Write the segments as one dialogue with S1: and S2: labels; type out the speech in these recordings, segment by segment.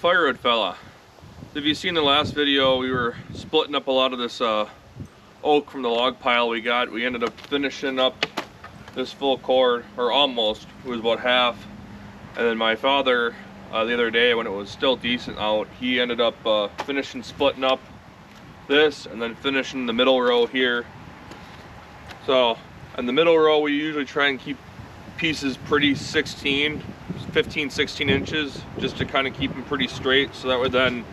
S1: Firewood fella. If you've seen the last video, we were splitting up a lot of this oak from the log pile we got. We ended up finishing up this full cord, or almost. It was about half. And then my father, the other day when it was still decent out, he ended up finishing splitting up this and then finishing the middle row here. So in the middle row we usually try and keep pieces pretty 15, 16 inches, just to kind of keep them pretty straight, so that way then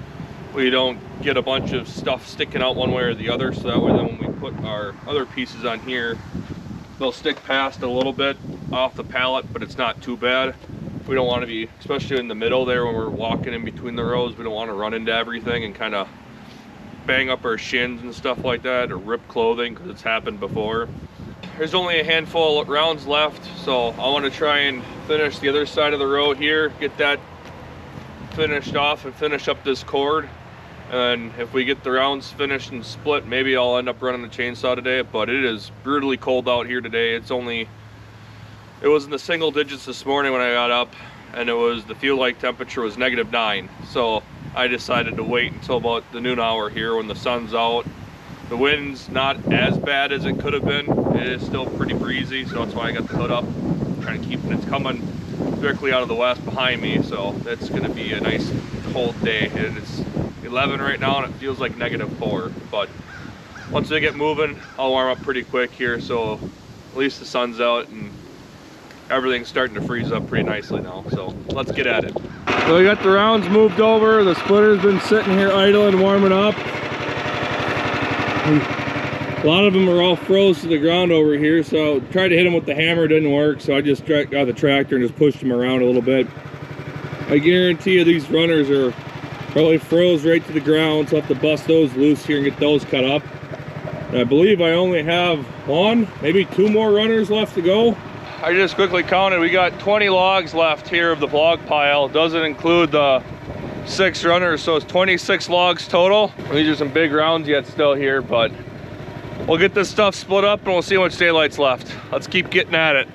S1: we don't get a bunch of stuff sticking out one way or the other. So that way then when we put our other pieces on here, they'll stick past a little bit off the pallet, but it's not too bad. We don't want to be, especially in the middle there when we're walking in between the rows, we don't want to run into everything and kind of bang up our shins and stuff like that, or rip clothing, because it's happened before. There's only a handful of rounds left, so I want to try and finish the other side of the row here, get that finished off and finish up this cord. And if we get the rounds finished and split, maybe I'll end up running the chainsaw today. But it is brutally cold out here today. It was in the single digits this morning when I got up, and the feel-like temperature was -9. So I decided to wait until about the noon hour here when the sun's out. The wind's not as bad as it could have been. It is still pretty breezy, so that's why I got the hood up, trying to keep it. It's coming directly out of the west behind me, so it's going to be a nice cold day. It's 11 right now and it feels like -4, but once they get moving I'll warm up pretty quick here, so at least the sun's out and everything's starting to freeze up pretty nicely now. So let's get at it. So we got the rounds moved over, the splitter's been sitting here idling, warming up. A lot of them are all froze to the ground over here, so I tried to hit them with the hammer, didn't work, so I just got the tractor and just pushed them around a little bit. I guarantee you these runners are probably froze right to the ground, so I'll have to bust those loose here and get those cut up. And I believe I only have one, maybe 2 more runners left to go. I just quickly counted, we got 20 logs left here of the log pile. Doesn't include the 6 runners, so it's 26 logs total. These are some big rounds yet still here, but we'll get this stuff split up and we'll see how much daylight's left. Let's keep getting at it.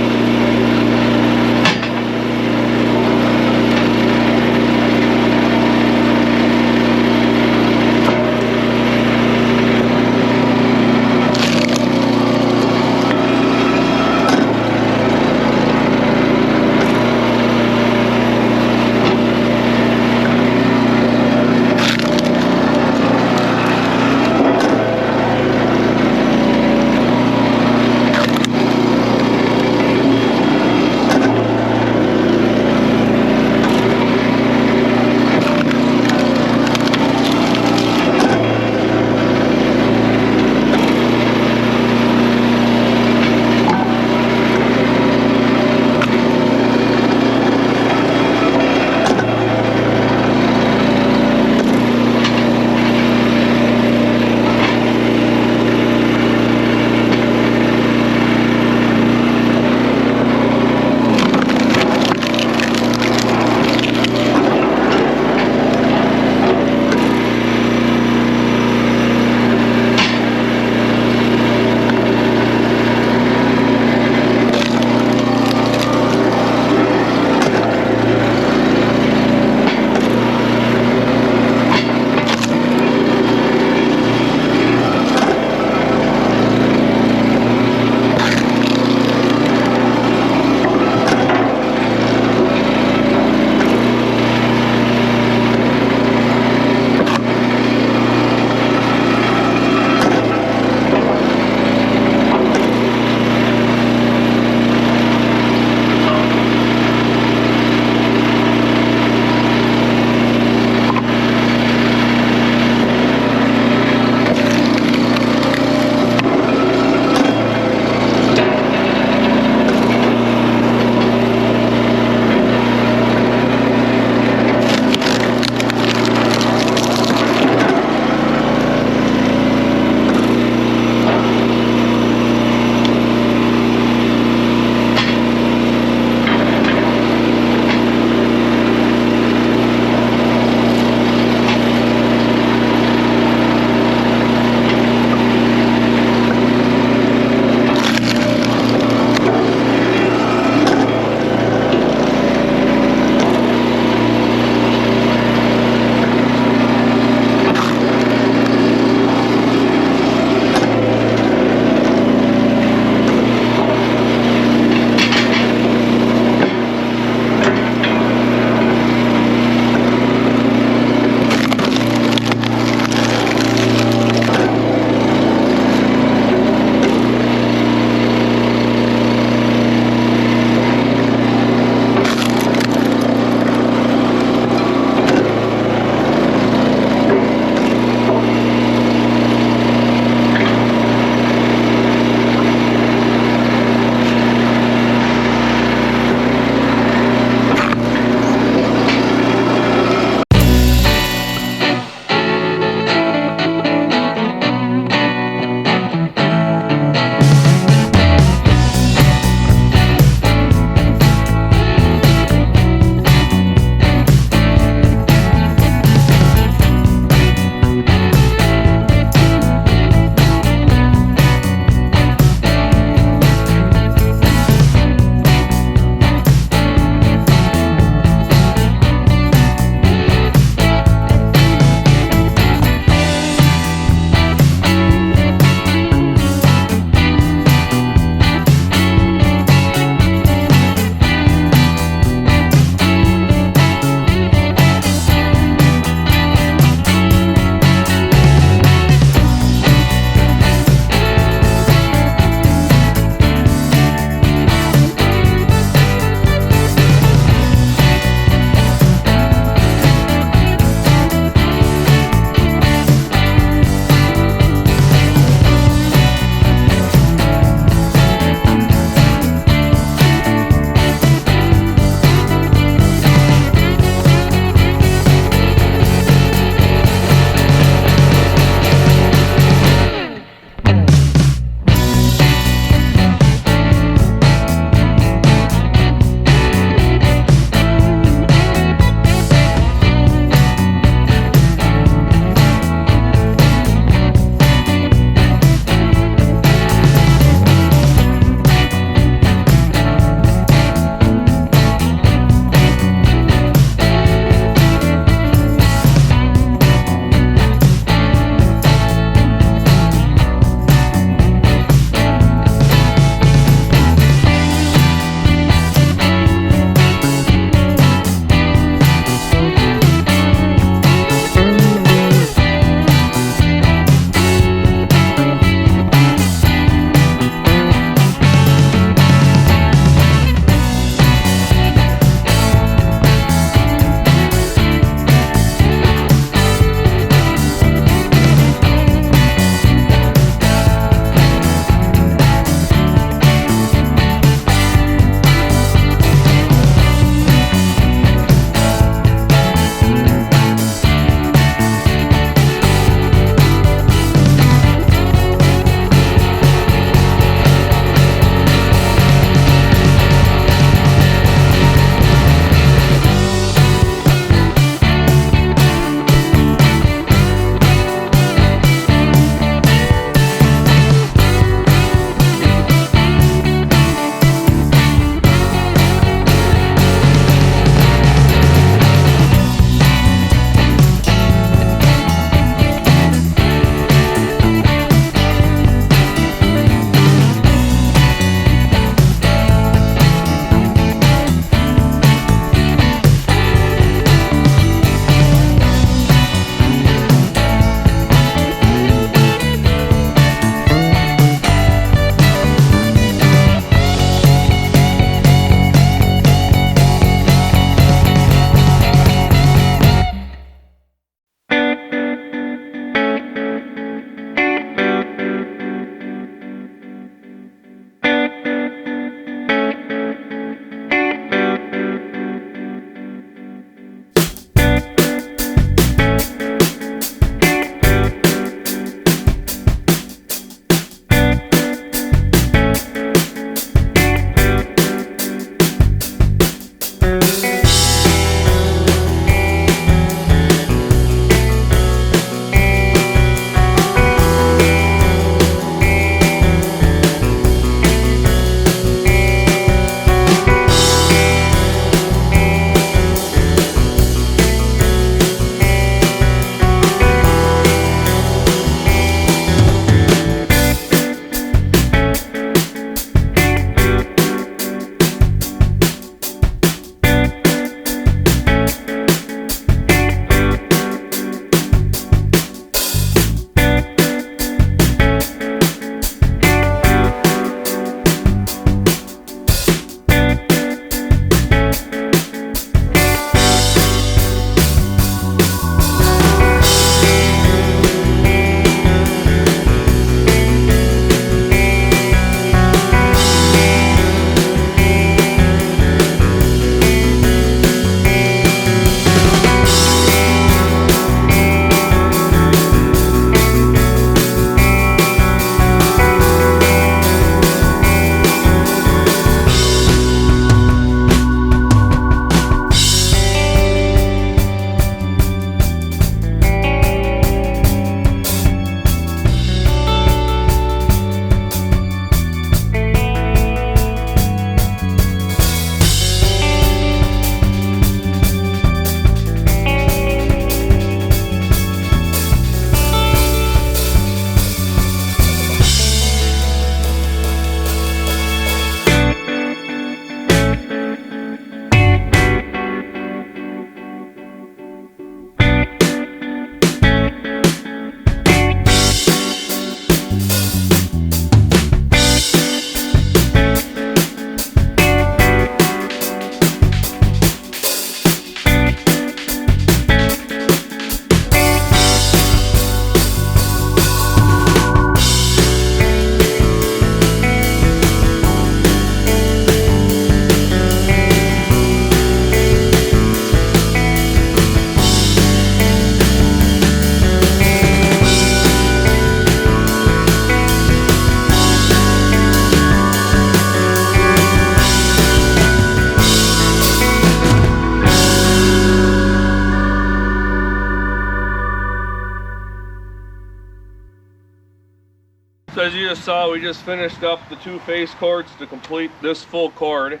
S1: So as you just saw, we just finished up the 2 face cords to complete this full cord.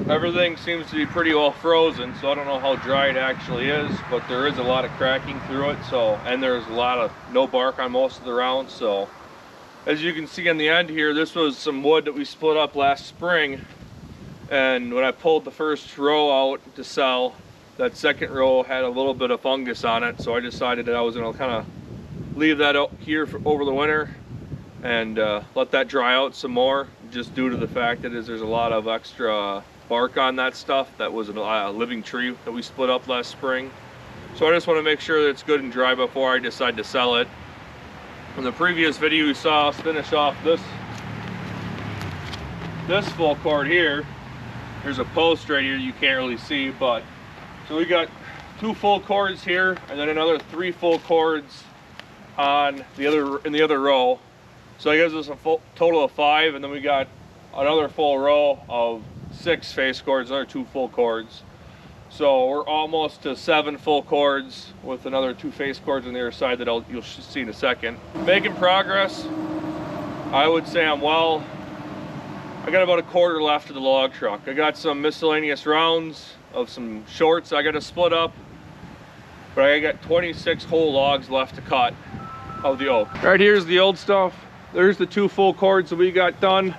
S1: Everything seems to be pretty well frozen, so I don't know how dry it actually is, but there is a lot of cracking through it, and there's a lot of no bark on most of the rounds. So as you can see on the end here, this was some wood that we split up last spring, and when I pulled the first row out to sell, that second row had a little bit of fungus on it, so I decided that I was going to kind of leave that out here over the winter and let that dry out some more, just due to the fact that there's a lot of extra bark on that stuff. That was a living tree that we split up last spring. So I just want to make sure that it's good and dry before I decide to sell it. In the previous video you saw us finish off this full cord here. There's a post right here you can't really see, but so we got 2 full cords here and then another 3 full cords on in the other row. So that gives us a total of 5, and then we got another full row of 6 face cords, another 2 full cords. So we're almost to 7 full cords with another 2 face cords on the other side that you'll see in a second. Making progress. I would say I got about a quarter left of the log truck. I got some miscellaneous rounds of some shorts I got to split up, but I got 26 whole logs left to cut of the oak. Right here's the old stuff. There's the 2 full cords that we got done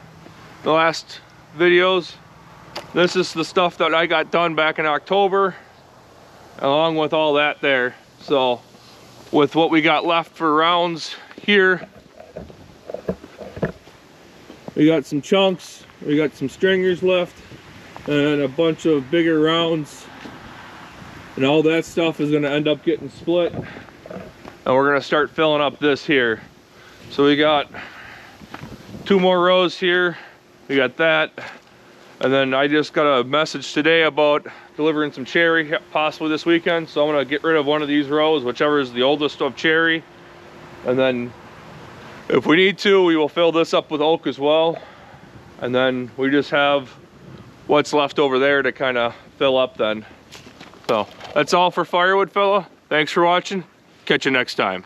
S1: the last videos. This is the stuff that I got done back in October, along with all that there. So with what we got left for rounds here, we got some chunks, we got some stringers left, and a bunch of bigger rounds, and all that stuff is going to end up getting split, and we're going to start filling up this here. So we got 2 more rows here, we got that, and then I just got a message today about delivering some cherry possibly this weekend, so I'm going to get rid of one of these rows, whichever is the oldest of cherry, and then if we need to, we will fill this up with oak as well, and then we just have what's left over there to kind of fill up then. So that's all for Firewood, fella. Thanks for watching. Catch you next time.